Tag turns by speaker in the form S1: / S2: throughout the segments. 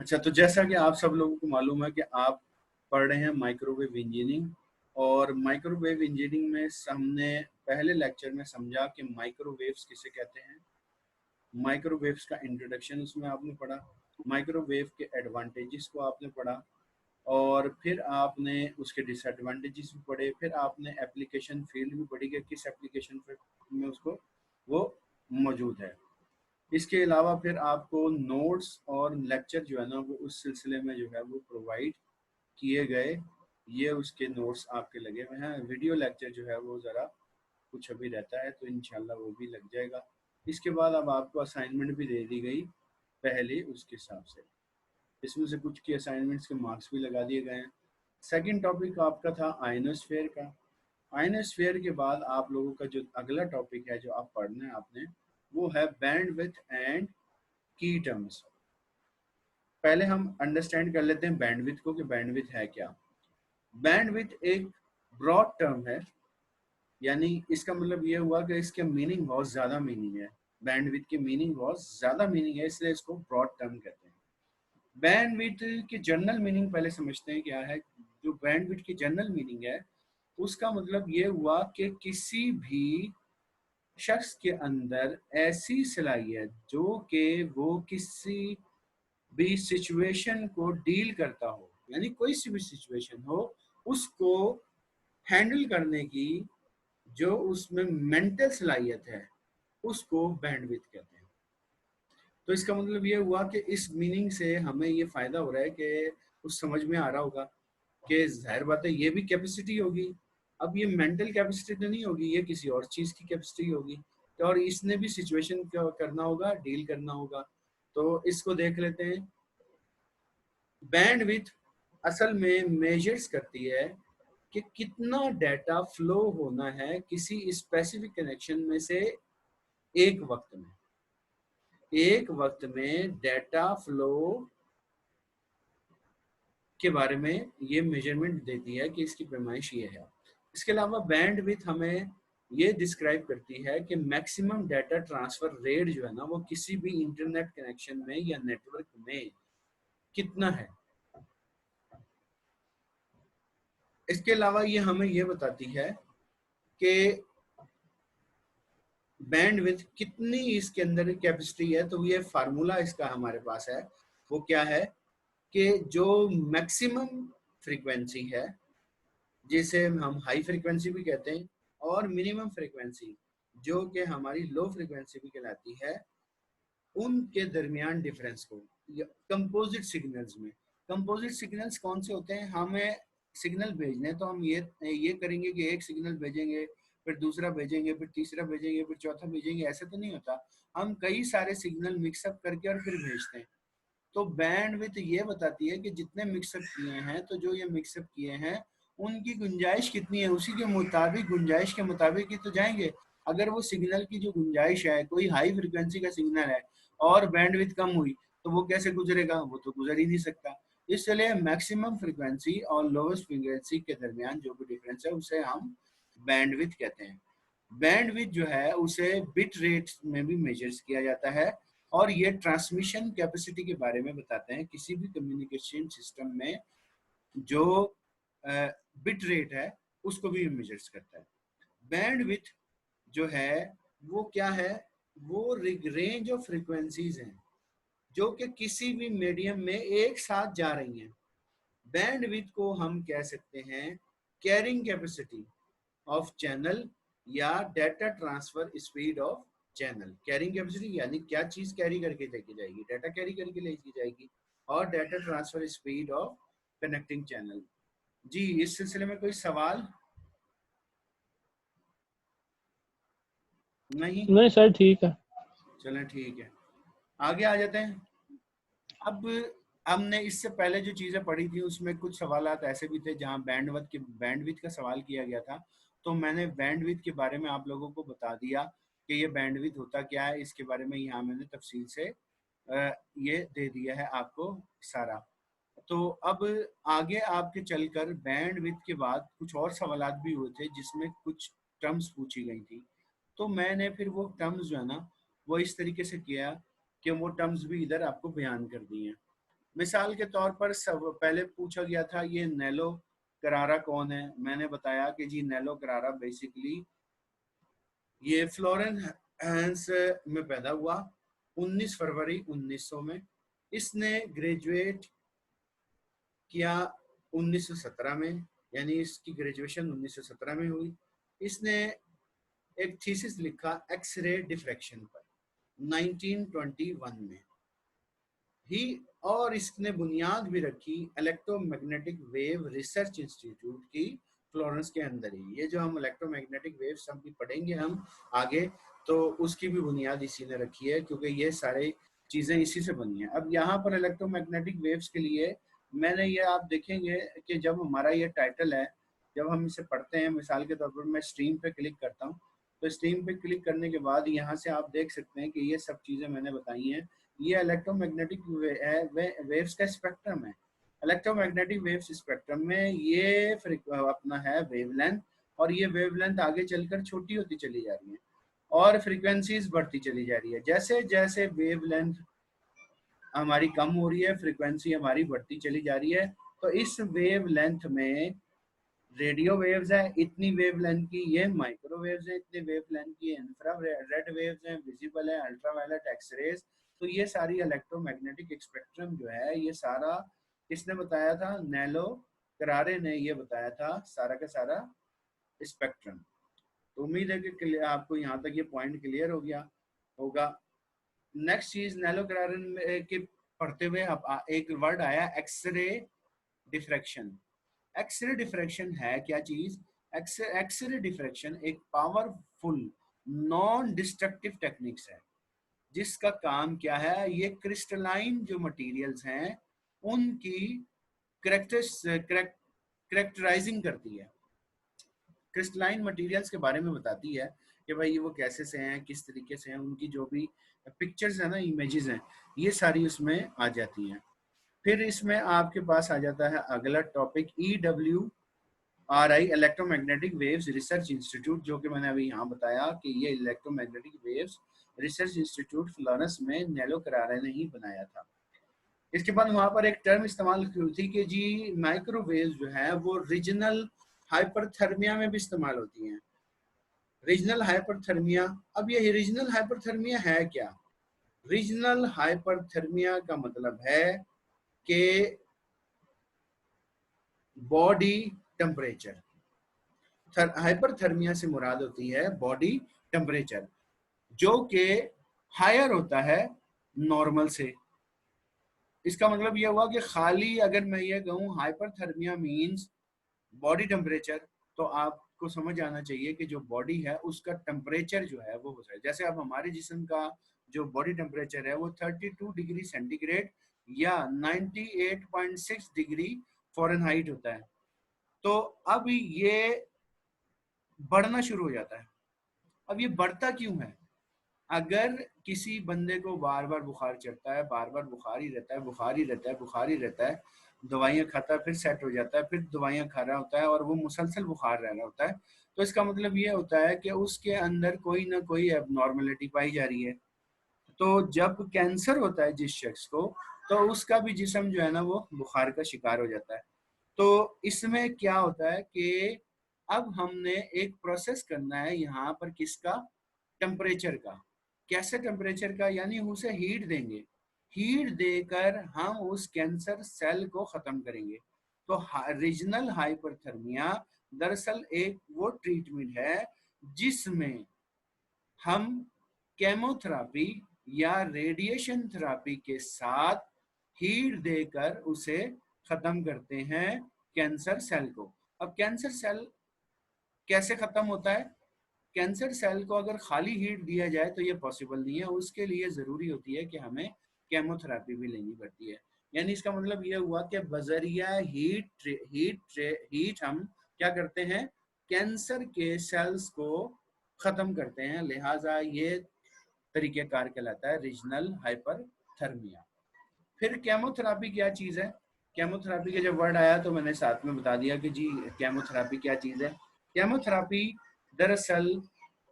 S1: अच्छा, तो जैसा कि आप सब लोगों को मालूम है कि आप पढ़ रहे हैं माइक्रोवेव इंजीनियरिंग, और माइक्रोवेव इंजीनियरिंग में हमने पहले लेक्चर में समझा कि माइक्रोवेव्स किसे कहते हैं। माइक्रोवेव्स का इंट्रोडक्शन उसमें आपने पढ़ा, माइक्रोवेव के एडवांटेजेस को आपने पढ़ा, और फिर आपने उसके डिसएडवांटेजेस भी पढ़े, फिर आपने एप्लीकेशन फील्ड भी पढ़ी कि किस एप्लीकेशन में उसको वो मौजूद है। इसके अलावा फिर आपको नोट्स और लेक्चर जो है ना वो उस सिलसिले में जो है वो प्रोवाइड किए गए। ये उसके नोट्स आपके लगे हुए हैं। वीडियो लेक्चर जो है वो ज़रा कुछ अभी रहता है, तो इंशाल्लाह वो भी लग जाएगा। इसके बाद अब आपको असाइनमेंट भी दे दी गई पहले उसके हिसाब से, इसमें से कुछ की असाइनमेंट्स के मार्क्स भी लगा दिए गए हैं। सेकंड टॉपिक आपका था आयनोस्फेयर का। आयनोस्फेयर के बाद आप लोगों का जो अगला टॉपिक है जो आप पढ़ना है आपने, वो है बैंडविड्थ एंड की टर्म्स। पहले हम अंडरस्टैंड कर लेते हैं बैंडविड्थ को कि बैंडविड्थ है क्या। बैंडविड्थ एक ब्रॉड टर्म है, यानी इसका मतलब ये हुआ कि इसके मीनिंग बहुत ज़्यादा मीनिंग है। बैंडविड्थ की मीनिंग बहुत ज़्यादा मीनिंग है, इसलिए इसको ब्रॉड टर्म कहते हैं। बैंडविड्थ की जनरल मीनिंग पहले समझते हैं क्या है। जो बैंडविड्थ की जनरल मीनिंग है उसका मतलब ये हुआ कि किसी भी शख्स के अंदर ऐसी सलाहियत जो कि वो किसी भी सिचुएशन को डील करता हो, यानी कोई सी भी सिचुएशन हो उसको हैंडल करने की जो उसमें मेंटल सलाहियत है उसको बैंडविड्थ कहते हैं। तो इसका मतलब ये हुआ कि इस मीनिंग से हमें ये फायदा हो रहा है कि कुछ समझ में आ रहा होगा कि जाहिर बात है ये भी कैपेसिटी होगी। अब ये मेंटल कैपेसिटी तो नहीं होगी, ये किसी और चीज़ की कैपेसिटी होगी, तो और इसने भी सिचुएशन करना होगा, डील करना होगा। तो इसको देख लेते हैं। बैंडविड्थ असल में मेजर्स करती है कि कितना डाटा फ्लो होना है किसी स्पेसिफिक कनेक्शन में से एक वक्त में। एक वक्त में डाटा फ्लो के बारे में ये मेजरमेंट देती है कि इसकी पैमाइश ये है। इसके अलावा बैंडविड्थ हमें ये डिस्क्राइब करती है कि मैक्सिमम डाटा ट्रांसफर रेट जो है ना वो किसी भी इंटरनेट कनेक्शन में या नेटवर्क में कितना है। इसके अलावा ये हमें ये बताती है कि बैंडविड्थ कितनी इसके अंदर कैपेसिटी है। तो ये फार्मूला इसका हमारे पास है, वो क्या है कि जो मैक्सिमम फ्रीक्वेंसी है जिसे हम हाई फ्रीक्वेंसी भी कहते हैं, और मिनिमम फ्रीक्वेंसी जो कि हमारी लो फ्रीक्वेंसी भी कहलाती है, उनके दरमियान डिफरेंस को कंपोजिट सिग्नल्स में। कंपोजिट सिग्नल्स कौन से होते हैं? हमें सिग्नल भेजने तो हम ये करेंगे कि एक सिग्नल भेजेंगे, फिर दूसरा भेजेंगे, फिर तीसरा भेजेंगे, फिर चौथा भेजेंगे, ऐसा तो नहीं होता। हम कई सारे सिग्नल मिक्सअप करके और फिर भेजते हैं। तो बैंडविड्थ ये बताती है कि जितने मिक्सअप किए हैं, तो जो ये मिक्सअप किए हैं उनकी गुंजाइश कितनी है, उसी के मुताबिक गुंजाइश के मुताबिक ही तो जाएंगे। अगर वो सिग्नल की जो गुंजाइश है, कोई हाई फ्रिक्वेंसी का सिग्नल है और बैंडविड्थ कम हुई, तो वो कैसे गुजरेगा? वो तो गुजर ही नहीं सकता। इसलिए मैक्सिमम फ्रिक्वेंसी और लोवेस्ट फ्रिक्वेंसी के दरमियान जो भी डिफरेंस है उसे हम बैंडविड्थ कहते हैं। बैंडविड्थ जो है उसे बिट रेट में भी मेजर्स किया जाता है, और ये ट्रांसमिशन कैपेसिटी के बारे में बताते हैं। किसी भी कम्युनिकेशन सिस्टम में जो बिट रेट है उसको भी मेजर्स करता है। बैंडविड्थ जो है वो क्या है? वो रेंज ऑफ फ्रीक्वेंसीज हैं जो कि किसी भी मीडियम में एक साथ जा रही हैं। बैंडविड्थ को हम कह सकते हैं कैरिंग कैपेसिटी ऑफ चैनल या data transfer speed of channel. Carrying capacity यानी क्या चीज कैरी करके लेके जाएगी? डाटा कैरी करके लेके जाएगी। और data transfer speed of connecting channel. जी, इस सिलसिले में कोई सवाल? नहीं?
S2: नहीं सर, ठीक है।
S1: चलें ठीक है, आगे आ जाते हैं। अब हमने इससे पहले जो चीज़ें पढ़ी थी उसमें कुछ सवालात ऐसे भी थे जहां बैंडविड्थ का सवाल किया गया था। तो मैंने बैंडविड्थ के बारे में आप लोगों को बता दिया कि ये बैंडविड्थ होता क्या है। इसके बारे में यहाँ मैंने तफसील से ये दे दिया है आपको सारा। तो अब आगे आपके चलकर बैंडविड्थ के बाद कुछ और सवालात भी हुए थे जिसमें कुछ टर्म्स पूछी गई थी। तो मैंने फिर वो टर्म्स जो है ना वो इस तरीके से किया कि वो टर्म्स भी इधर आपको बयान कर दी हैं। मिसाल के तौर पर सब पहले पूछा गया था ये नेलो करारा कौन है, मैंने बताया कि जी नेलो करारा बेसिकली ये फ्लोरेंस में पैदा हुआ 19 फरवरी 1900 में। इसने ग्रेजुएट किया 1917 में, यानी इसकी ग्रेजुएशन 1917 में हुई। इसने एक थीसिस लिखा एक्सरे डिफ्रैक्शन पर 1921 में ही, और इसने बुनियाद भी रखी इलेक्ट्रोमैग्नेटिक वेव रिसर्च इंस्टीट्यूट की फ्लोरेंस के अंदर ही। ये जो हम इलेक्ट्रोमैग्नेटिक वेव्स हम भी पढ़ेंगे हम आगे, तो उसकी भी बुनियाद इसी ने रखी है, क्योंकि ये सारे चीज़ें इसी से बनी हैं। अब यहाँ पर इलेक्ट्रोमैग्नेटिक वेव्स के लिए मैंने ये, आप देखेंगे कि जब हमारा ये टाइटल है, जब हम इसे पढ़ते हैं, मिसाल के तौर पर मैं स्ट्रीम पे क्लिक करता हूँ, तो स्ट्रीम पे क्लिक करने के बाद यहाँ से आप देख सकते हैं कि ये सब चीज़ें मैंने बताई हैं। ये इलेक्ट्रोमैग्नेटिक वेव्स का स्पेक्ट्रम है। इलेक्ट्रोमैग्नेटिक वेव्स स्पेक्ट्रम में ये अपना है वेवलेंथ, और ये वेवलेंथ आगे चलकर छोटी होती चली जा रही है और फ्रीक्वेंसीज बढ़ती चली जा रही है। जैसे जैसे वेवलेंथ हमारी कम हो रही है, फ्रीक्वेंसी हमारी बढ़ती चली जा रही है। तो इस वेवलेंथ में रेडियो वेव्स है इतनी वेवलेंथ की, ये माइक्रोवेव्स है इतने वेवलेंथ की, इंफ्रा रेड वेव्स हैं, विजिबल है, अल्ट्रावायलेट, एक्सरेज। तो ये सारी इलेक्ट्रोमैग्नेटिक स्पेक्ट्रम जो है, ये सारा किसने बताया था? नेलो करारे ने ये बताया था, सारा का सारा स्पेक्ट्रम। तो उम्मीद है कि आपको यहाँ तक ये पॉइंट क्लियर हो गया होगा। नेक्स्ट चीज नेलो करारे के पढ़ते हुए अब एक वर्ड आया एक्सरे डिफ्रैक्शन। एक्सरे डिफ्रैक्शन है क्या चीज? एक्सरे डिफ्रैक्शन एक पावरफुल नॉन डिस्ट्रक्टिव टेक्निक्स है, जिसका काम क्या है, ये क्रिस्टलाइन जो मटेरियल्स हैं उनकी करेक्टराइजिंग करती है। क्रिस्टलाइन मटेरियल्स के बारे में बताती है कि भाई वो कैसे से हैं, किस तरीके से हैं, उनकी जो भी पिक्चर्स है ना, इमेजेस हैं, ये सारी उसमें आ जाती हैं। फिर इसमें आपके पास आ जाता है अगला topic EWRI electromagnetic waves research institute, जो कि मैंने अभी यहाँ बताया कि ये electromagnetic waves research institute Florence में नेलो करारे ने ही बनाया था। इसके बाद वहाँ पर एक टर्म इस्तेमाल की थी कि जी माइक्रोवेव्स जो है वो रीजनल हाइपरथर्मिया में भी इस्तेमाल होती हैं। रीजनल हाइपरथर्मिया, अब ये रीजनल हाइपरथर्मिया है क्या? रीजनल हाइपरथर्मिया का मतलब है कि बॉडी टेम्परेचर, हाइपरथर्मिया से मुराद होती है बॉडी टेम्परेचर, जो कि हायर होता है नॉर्मल से। इसका मतलब यह हुआ कि खाली अगर मैं ये कहूँ हाइपरथर्मिया मींस बॉडी टेम्परेचर, तो आपको समझ आना चाहिए कि जो बॉडी है उसका टेम्परेचर जो है वो होता है। जैसे अब हमारे जिस्म का जो बॉडी टेम्परेचर है वो 32 डिग्री सेंटीग्रेड या 98.6 डिग्री फ़ारेनहाइट होता है। तो अब ये बढ़ना शुरू हो जाता है। अब ये बढ़ता क्यों है? अगर किसी बंदे को बार बार बुखार चढ़ता है, बार बार बुखार ही रहता है, बुखार ही रहता है, बुखार ही रहता है, दवाइयाँ खाता है, फिर सेट हो जाता है, फिर दवाइयाँ खा रहा होता है और वो मुसलसल बुखार रह रहा होता है, तो इसका मतलब ये होता है कि उसके अंदर कोई ना कोई एबनॉर्मलिटी पाई जा रही है। तो जब कैंसर होता है जिस शख्स को, तो उसका भी जिस्म जो है ना वो बुखार का शिकार हो जाता है। तो इसमें क्या होता है कि अब हमने एक प्रोसेस करना है यहाँ पर, किसका? टेम्परेचर का। कैसे टेम्परेचर का? यानी उसे हीट देंगे, हीट देकर हम उस कैंसर सेल को खत्म करेंगे। तो रीजनल हाइपरथर्मिया दरअसल एक वो ट्रीटमेंट है जिसमें हम केमोथेरापी या रेडिएशन थेरापी के साथ हीट देकर उसे खत्म करते हैं कैंसर सेल को। अब कैंसर सेल कैसे खत्म होता है? कैंसर सेल को अगर खाली हीट दिया जाए तो ये पॉसिबल नहीं है, उसके लिए ज़रूरी होती है कि हमें केमोथेरापी भी लेनी पड़ती है। यानी इसका मतलब ये हुआ कि बजरिया हीट हम क्या करते हैं? कैंसर के सेल्स को ख़त्म करते हैं। लिहाजा ये तरीक़ेकार कहलाता है रीजनल हाइपरथर्मिया। फिर केमोथेरापी क्या चीज़ है? केमोथेरापी का जब वर्ड आया तो मैंने साथ में बता दिया कि जी केमोथेरापी क्या चीज़ है। केमोथेरापी दरअसल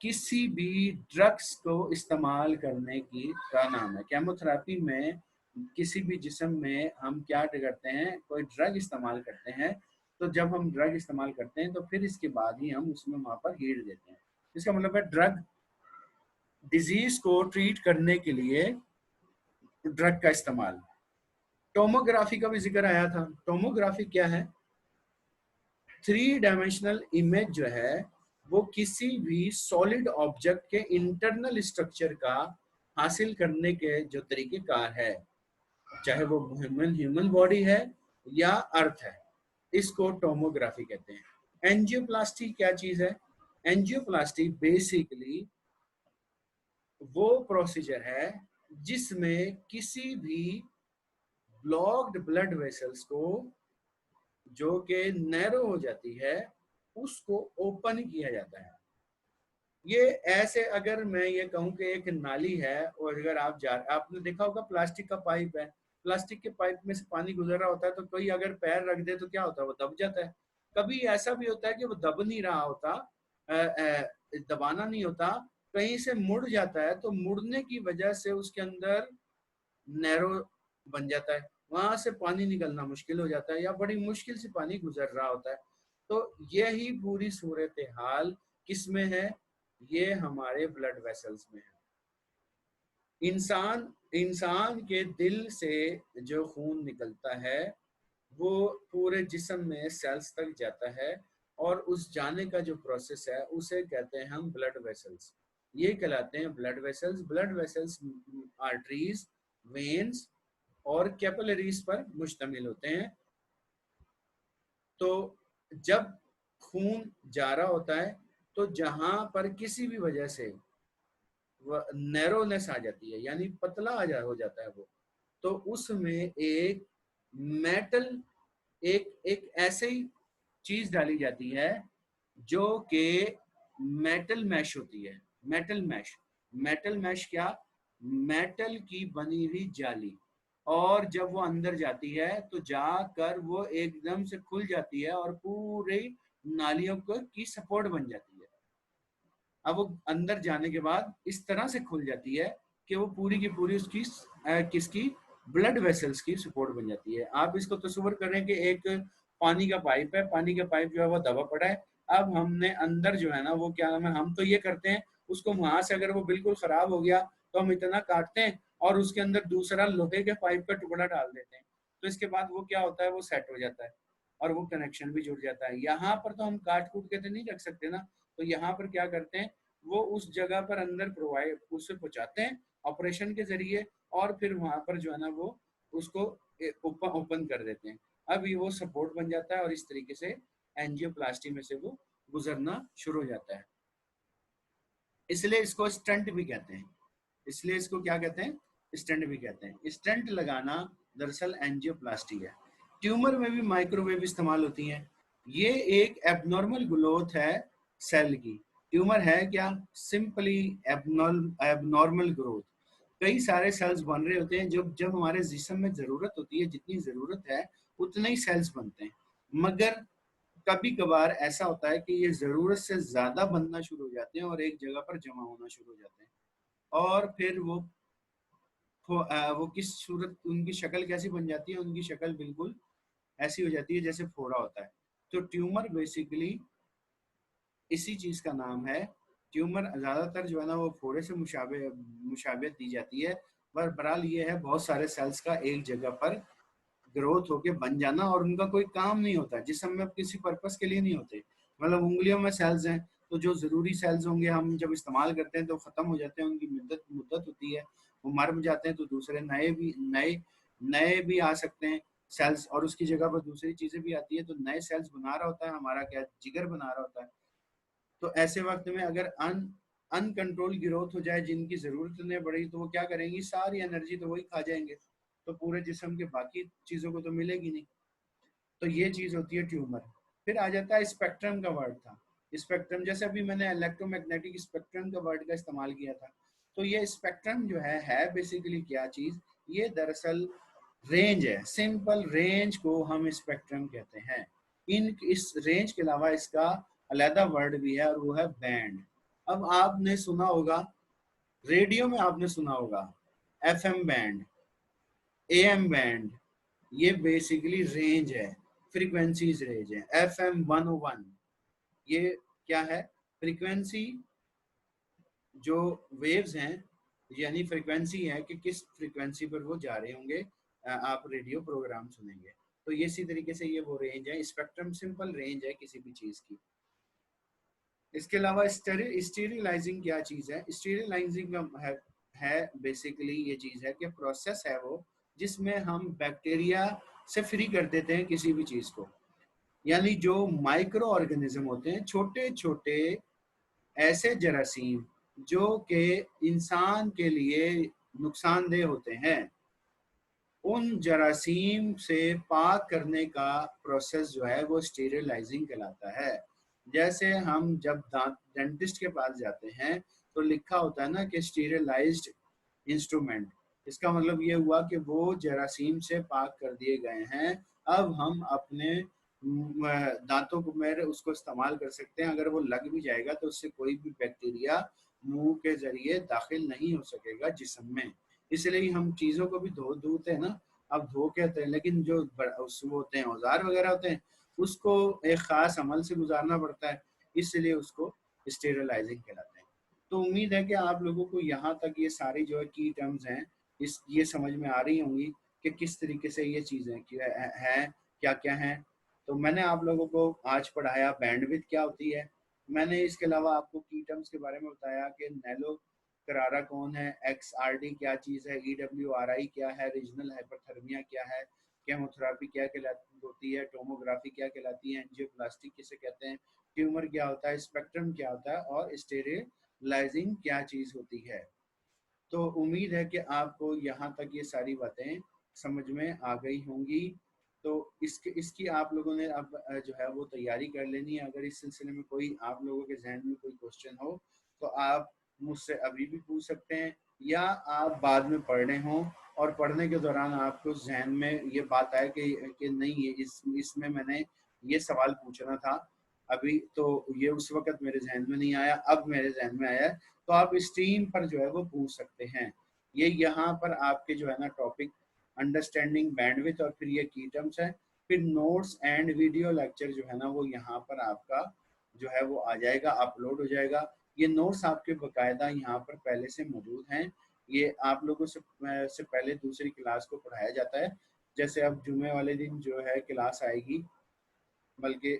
S1: किसी भी ड्रग्स को इस्तेमाल करने की का नाम है। केमोथेरापी में किसी भी जिस्म में हम क्या करते हैं, कोई ड्रग इस्तेमाल करते हैं, तो जब हम ड्रग इस्तेमाल करते हैं तो फिर इसके बाद ही हम उसमें वहाँ पर हीट देते हैं। इसका मतलब है ड्रग, डिजीज को ट्रीट करने के लिए ड्रग का इस्तेमाल। टोमोग्राफी का भी जिक्र आया था। टोमोग्राफी क्या है? 3 डायमेंशनल इमेज जो है वो किसी भी सॉलिड ऑब्जेक्ट के इंटरनल स्ट्रक्चर का हासिल करने के जो तरीकेकार है, चाहे वो ह्यूमन बॉडी है या अर्थ है, इसको टोमोग्राफी कहते हैं। एंजियोप्लास्टी क्या चीज है? एंजियोप्लास्टी बेसिकली वो प्रोसीजर है जिसमें किसी भी ब्लॉक्ड ब्लड वेसल्स को, जो कि नैरो हो जाती है, उसको ओपन किया जाता है। ये ऐसे, अगर मैं ये कहूँ कि एक नाली है और अगर आपने देखा होगा प्लास्टिक का पाइप है, प्लास्टिक के पाइप में से पानी गुजर रहा होता है, तो कोई अगर पैर रख दे तो क्या होता है, वो दब जाता है। कभी ऐसा भी होता है कि वो दब नहीं रहा होता, दबाना नहीं होता, कहीं से मुड़ जाता है, तो मुड़ने की वजह से उसके अंदर नैरो बन जाता है, वहां से पानी निकलना मुश्किल हो जाता है या बड़ी मुश्किल से पानी गुजर रहा होता है। तो यही पूरी सूरत हाल किस में है? ये हमारे ब्लड वेसल्स में है। इंसान इंसान के दिल से जो खून निकलता है वो पूरे जिस्म में सेल्स तक जाता है, और उस जाने का जो प्रोसेस है उसे कहते हैं हम ब्लड वेसल्स। ये कहलाते हैं blood vessels. Blood vessels arteries, veins और कैपिलरीज पर मुश्तमिल होते हैं। तो जब खून जा रहा होता है तो जहां पर किसी भी वजह से नैरोनेस आ जाती है, यानी पतला हो जाता है वो, तो उसमें एक मेटल, एक एक ऐसी चीज डाली जाती है जो कि मेटल मैश होती है। मेटल मैश, मेटल मैश क्या? मेटल की बनी हुई जाली, और जब वो अंदर जाती है तो जाकर वो एकदम से खुल जाती है और पूरी नालियों को की सपोर्ट बन जाती है। अब वो अंदर जाने के बाद इस तरह से खुल जाती है कि वो पूरी की पूरी उसकी किसकी, ब्लड वेसल्स की सपोर्ट बन जाती है। आप इसको तस्वीर करें कि एक पानी का पाइप है, पानी का पाइप जो है वो दबा पड़ा है। अब हमने अंदर जो है ना, वो क्या नाम है, हम तो ये करते हैं उसको वहां से अगर वो बिल्कुल खराब हो गया तो हम इतना काटते हैं और उसके अंदर दूसरा लोहे के पाइप का टुकड़ा डाल देते हैं, तो इसके बाद वो क्या होता है, वो सेट हो जाता है और वो कनेक्शन भी जुड़ जाता है। यहाँ पर तो हम काट कूट के तो नहीं रख सकते ना, तो यहाँ पर क्या करते हैं, वो उस जगह पर अंदर प्रोवाइड उसे पहुंचाते हैं ऑपरेशन के जरिए, और फिर वहां पर जो है ना वो उसको ओपन कर देते हैं। अब ये वो सपोर्ट बन जाता है और इस तरीके से एंजियोप्लास्टी में से वो गुजरना शुरू हो जाता है। इसलिए इसको स्टंट भी कहते हैं। इसलिए इसको क्या कहते हैं, स्टंट भी कहते हैं। स्टंट लगाना दरअसल एंजियोप्लास्टी है। ट्यूमर में भी माइक्रोवेव इस्तेमाल होती हैं। ये एक एबनॉर्मल ग्रोथ है सेल की। ट्यूमर है क्या? Simply abnormal growth. कई सारे सेल्स बन रहे होते हैं, जब जब हमारे जिस्म में जरूरत होती है, जितनी जरूरत है उतने ही सेल्स बनते हैं। मगर कभी कभार ऐसा होता है कि ये जरूरत से ज्यादा बनना शुरू हो जाते हैं और एक जगह पर जमा होना शुरू हो जाते हैं, और फिर वो किस सूरत, उनकी शक्ल कैसी बन जाती है, उनकी शक्ल बिल्कुल ऐसी हो जाती है जैसे फोड़ा होता है। तो ट्यूमर बेसिकली इसी चीज का नाम है। ट्यूमर ज्यादातर जो है ना वो फोड़े से मुशाबियत दी जाती है, पर बहरहाल ये है बहुत सारे सेल्स का एक जगह पर ग्रोथ होके बन जाना, और उनका कोई काम नहीं होता, जिसम में किसी पर्पस के लिए नहीं होते। मतलब उंगलियों में सेल्स हैं, तो जो जरूरी सेल्स होंगे हम जब इस्तेमाल करते हैं तो खत्म हो जाते हैं, उनकी मुद्दत मुद्दत होती है, वो मर जाते हैं, तो दूसरे नए भी आ सकते हैं सेल्स, और उसकी जगह पर दूसरी चीजें भी आती है, तो नए सेल्स बना रहा होता है हमारा क्या, जिगर बना रहा होता है। तो ऐसे वक्त में अगर अनकंट्रोल ग्रोथ हो जाए, जिनकी जरूरत नहीं पड़ेगी, तो वो क्या करेंगी, सारी एनर्जी तो वही खा जाएंगे, तो पूरे जिस्म के बाकी चीजों को तो मिलेगी नहीं। तो ये चीज होती है ट्यूमर। फिर आ जाता है स्पेक्ट्रम का वर्ड था। स्पेक्ट्रम, जैसे अभी मैंने इलेक्ट्रोमैग्नेटिक स्पेक्ट्रम का वर्ड का इस्तेमाल किया था, तो ये स्पेक्ट्रम जो है बेसिकली क्या चीज, ये दरअसल रेंज है। सिंपल रेंज को हम स्पेक्ट्रम कहते हैं। इस रेंज के अलावा इसका अलग वर्ड भी है, और वो है बैंड। अब आपने सुना होगा, रेडियो में आपने सुना होगा एफएम बैंड, AM बैंड ये बेसिकली रेंज है, फ्रीक्वेंसीज रेंज है। FM 101 ये क्या है, फ्रीक्वेंसी जो वेव्स हैं, यानी फ्रीक्वेंसी है कि किस फ्रीक्वेंसी पर वो जा रहे होंगे, आप रेडियो प्रोग्राम सुनेंगे। तो ये इसी तरीके से ये वो रेंज है, स्पेक्ट्रम सिंपल रेंज है किसी भी चीज की। इसके अलावा स्टीरिलाइजिंग क्या चीज है, स्टीरिलाइजिंग है बेसिकली ये चीज है कि प्रोसेस है वो जिसमें हम बैक्टीरिया से फ्री कर देते हैं किसी भी चीज को, यानी जो माइक्रो ऑर्गेनिज्म होते हैं, छोटे छोटे ऐसे जरासीम जो कि इंसान के लिए नुकसानदेह होते हैं, उन जरासीम से पाक करने का प्रोसेस जो है वो स्टीरिलाइजिंग कहलाता है। जैसे हम जब दांत डेंटिस्ट के पास जाते हैं तो लिखा होता है ना कि स्टीरिलाइज्ड इंस्ट्रूमेंट, इसका मतलब ये हुआ कि वो जरासीम से पाक कर दिए गए हैं। अब हम अपने दांतों को में उसको इस्तेमाल कर सकते हैं। अगर वो लग भी जाएगा तो उससे कोई भी बैक्टीरिया मुंह के जरिए दाखिल नहीं हो सकेगा जिस्म में। इसलिए हम चीज़ों को भी धोते हैं ना, अब धो के आते हैं, लेकिन जो उसमें होते हैं औजार वगैरह होते हैं उसको एक ख़ास अमल से गुजारना पड़ता है, इसलिए उसको स्टेरिलाइजिंग कहलाते हैं। तो उम्मीद है कि आप लोगों को यहाँ तक ये सारी जो है की टर्म्स हैं ये समझ में आ रही होंगी कि किस तरीके से ये चीज़ें हैं, क्या क्या हैं। तो मैंने आप लोगों को आज पढ़ाया बैंडविड्थ क्या होती है, मैंने इसके अलावा आपको की टर्म्स के बारे में बताया कि नैलो करारा कौन है, XRD क्या चीज़ है, EWRI क्या है, रीजनल हाइपरथर्मिया क्या है, केमोथेरेपी क्या कहलाती होती है, टोमोग्राफी क्या कहलाती है, एंजियोप्लास्टी किसे कहते हैं, ट्यूमर क्या होता है, स्पेक्ट्रम क्या होता है और स्टेरिलाइजिंग क्या चीज़ होती है। तो उम्मीद है कि आपको यहाँ तक ये सारी बातें समझ में आ गई होंगी। तो इसकी आप लोगों ने अब जो है वो तैयारी कर लेनी है। अगर इस सिलसिले में कोई आप लोगों के जहन में कोई क्वेश्चन हो तो आप मुझसे अभी भी पूछ सकते हैं, या आप बाद में पढ़ रहे हों और पढ़ने के दौरान आपको जहन में ये बात आए कि नहीं ये इसमें मैंने ये सवाल पूछना था, अभी तो ये उस वक्त मेरे जहन में नहीं आया, अब मेरे जहन में आया, तो आप स्ट्रीम पर जो है वो पूछ सकते हैं। ये यहाँ पर आपके जो है ना टॉपिक अंडरस्टैंडिंग बैंडविड्थ और फिर ये की टर्म्स है, फिर नोट्स एंड वीडियो लेक्चर जो है ना वो यहाँ पर आपका जो है वो आ जाएगा, अपलोड हो जाएगा। ये नोट्स आपके बकायदा यहाँ पर पहले से मौजूद हैं। ये आप लोगों से पहले दूसरी क्लास को पढ़ाया जाता है। जैसे अब जुमे वाले दिन जो है क्लास आएगी, बल्कि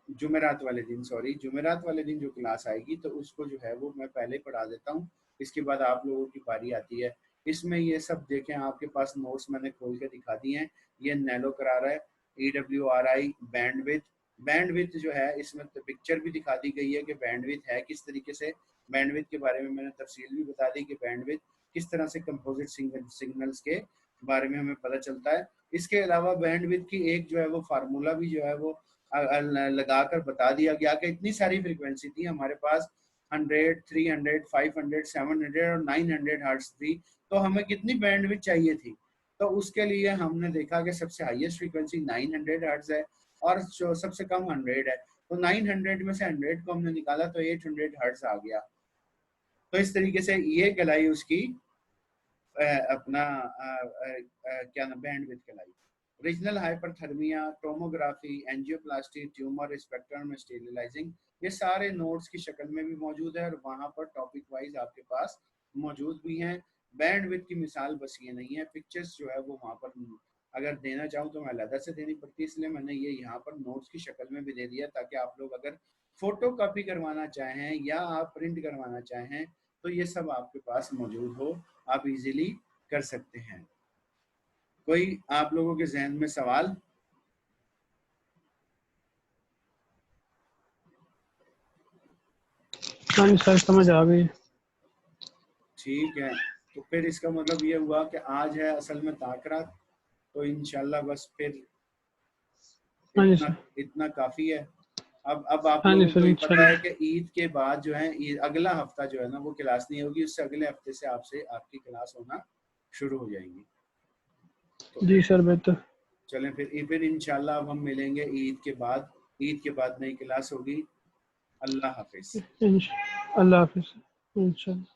S1: जुमेरात वाले दिन, सॉरी जुमेरात वाले दिन जो क्लास आएगी तो उसको जो है वो मैं पहले पढ़ा देता हूँ, इसके बाद आप लोगों की बारी आती है। इसमें ये सब देखें, आपके पास नोट्स मैंने खोल के दिखा दिए हैं। ये नैलो करारा है, EWRI बैंडविड्थ, बैंडविड्थ जो है इसमें तो पिक्चर भी दिखा दी गई है कि बैंडविड्थ है किस तरीके से। बैंडविड्थ के बारे में मैंने तफसील भी बता दी कि बैंडविड्थ किस तरह से कंपोजिट सिग्नल्स के बारे में हमें पता चलता है। इसके अलावा बैंडविड्थ की एक जो है वो फार्मूला भी जो है वो लगाकर बता दिया गया कि इतनी सारी फ्रीक्वेंसी थी हमारे पास, 100, 300, 500, 700 और 900 हर्ट्ज थी, तो हमें कितनी बैंडविड्थ चाहिए थी। तो उसके लिए हमने देखा कि सबसे हाईएस्ट फ्रीक्वेंसी 900 हर्ट्ज है और जो सबसे कम 100 है, तो 900 में से 100 को हमने निकाला तो 800 हर्ट्ज आ गया। तो इस तरीके से ये कहलाई उसकी अपना क्या नाम बैंडविड्थ कहलाई। Regional hyperthermia, tomography, angioplasty, tumour, spectrum sterilising, ये सारे नोट्स की शक्ल में भी मौजूद है और वहाँ पर टॉपिक वाइज आपके पास मौजूद भी हैं। बैंडविड्थ की मिसाल बस ये नहीं है, पिक्चर्स जो है वो वहाँ पर अगर देना चाहूँ तो मैं अलग से देनी पड़ती है, इसलिए मैंने ये यहाँ पर नोट्स की शक्ल में भी दे दिया ताकि आप लोग अगर फोटो कॉपी करवाना चाहें या आप प्रिंट करवाना चाहें तो ये सब आपके पास मौजूद हो, आप इजीली कर सकते हैं। कोई आप लोगों के जहन में सवाल?
S2: हाँ सर समझ आ गई।
S1: ठीक है, तो फिर इसका मतलब ये हुआ कि आज है असल में ताकरात, तो इंशाल्लाह बस फिर इतना काफ़ी है। अब आप लोगों को ही पता है कि ईद के बाद जो है अगला हफ्ता जो है ना वो क्लास नहीं होगी, उससे अगले हफ्ते से आपकी क्लास होना शुरू हो जाएगी। तो
S2: जी सर बेहतर।
S1: चलें फिर इंशाल्लाह अब हम मिलेंगे ईद के बाद। ईद के बाद नई क्लास होगी। अल्लाह हाफिज।
S2: अल्लाह हाफिज इंशाल्लाह।